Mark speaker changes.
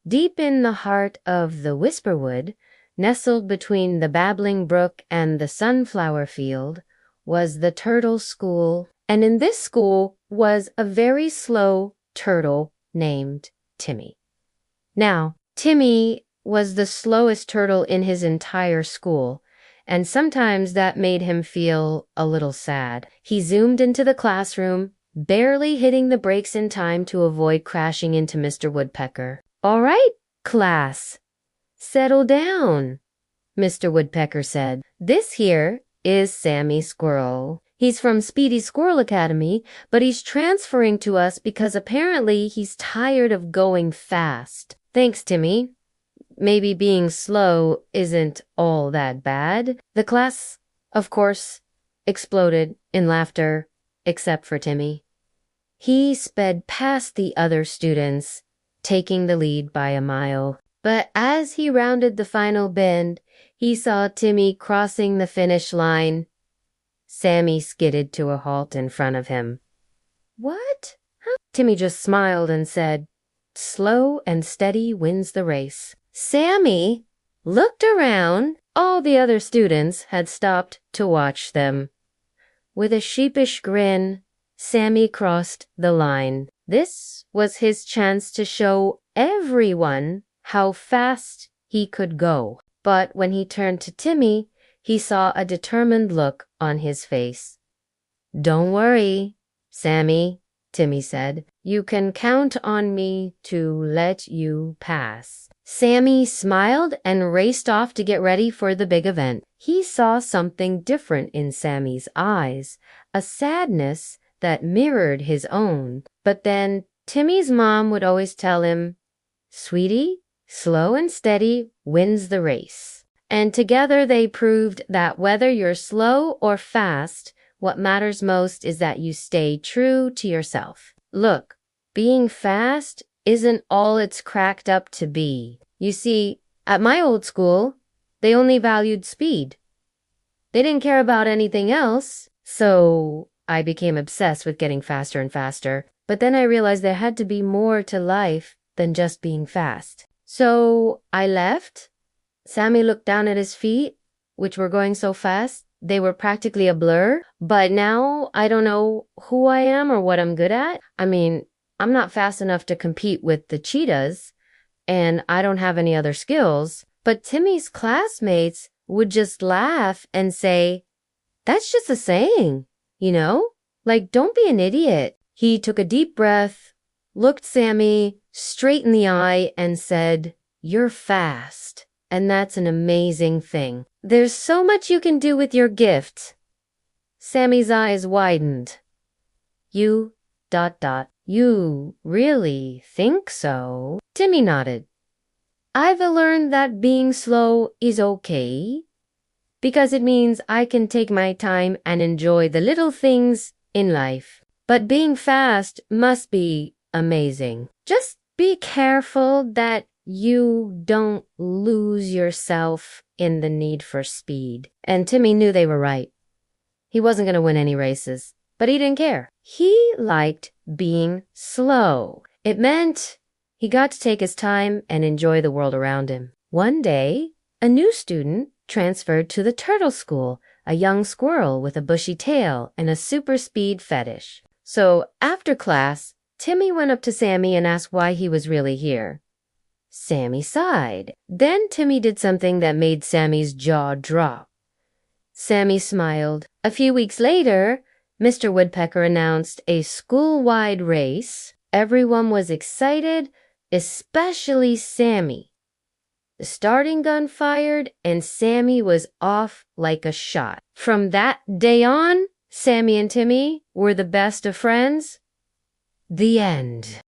Speaker 1: Deep in the heart of the Whisperwood, nestled between the babbling brook and the sunflower field, was the turtle school, and in this school was a very slow turtle named Timmy. Now, Timmy was the slowest turtle in his entire school, and sometimes that made him feel a little sad. He zoomed into the classroom, barely hitting the brakes in time to avoid crashing into Mr. Woodpecker. "All right, class, settle down," Mr. Woodpecker said. "This here is Sammy Squirrel. He's from Speedy Squirrel Academy, but he's transferring to us because apparently he's tired of going fast." "Thanks, Timmy. Maybe being slow isn't all that bad." The class, of course, exploded in laughter, except for Timmy. He sped past the other students, taking the lead by a mile. But as he rounded the final bend, he saw Timmy crossing the finish line. Sammy skidded to a halt in front of him. "What? Huh?" Timmy just smiled and said, "Slow and steady wins the race." Sammy looked around. All the other students had stopped to watch them. With a sheepish grin, Sammy crossed the line. This was his chance to show everyone how fast he could go. But when he turned to Timmy, he saw a determined look on his face. "Don't worry, Sammy," Timmy said. "You can count on me to let you pass." Sammy smiled and raced off to get ready for the big event. He saw something different in Sammy's eyes, a sadness that mirrored his own. But then Timmy's mom would always tell him, "Sweetie, slow and steady wins the race." And together they proved that whether you're slow or fast, what matters most is that you stay true to yourself. Look, being fast isn't all it's cracked up to be. You see, at my old school, they only valued speed. They didn't care about anything else, so I became obsessed with getting faster and faster. But then I realized there had to be more to life than just being fast. So I left. Sammy looked down at his feet, which were going so fast, they were practically a blur. But now I don't know who I am or what I'm good at. I mean, I'm not fast enough to compete with the cheetahs, and I don't have any other skills. But Timmy's classmates would just laugh and say, "That's just a saying, you know? Like, don't be an idiot." He took a deep breath, looked Sammy straight in the eye, and said, "You're fast, and that's an amazing thing. There's so much you can do with your gift." Sammy's eyes widened. You really think so?" Timmy nodded. "I've learned that being slow is okay, because it means I can take my time and enjoy the little things in life. But being fast must be amazing. Just be careful that you don't lose yourself in the need for speed." And Timmy knew they were right. He wasn't going to win any races, but he didn't care. He liked being slow. It meant he got to take his time and enjoy the world around him. One day, a new student transferred to the turtle school, a young squirrel with a bushy tail and a super speed fetish. So after class, Timmy went up to Sammy and asked why he was really here. Sammy sighed. Then Timmy did something that made Sammy's jaw drop. Sammy smiled. A few weeks later, Mr. Woodpecker announced a school-wide race. Everyone was excited, especially Sammy. The starting gun fired, and Sammy was off like a shot. From that day on, Sammy and Timmy were the best of friends. The end.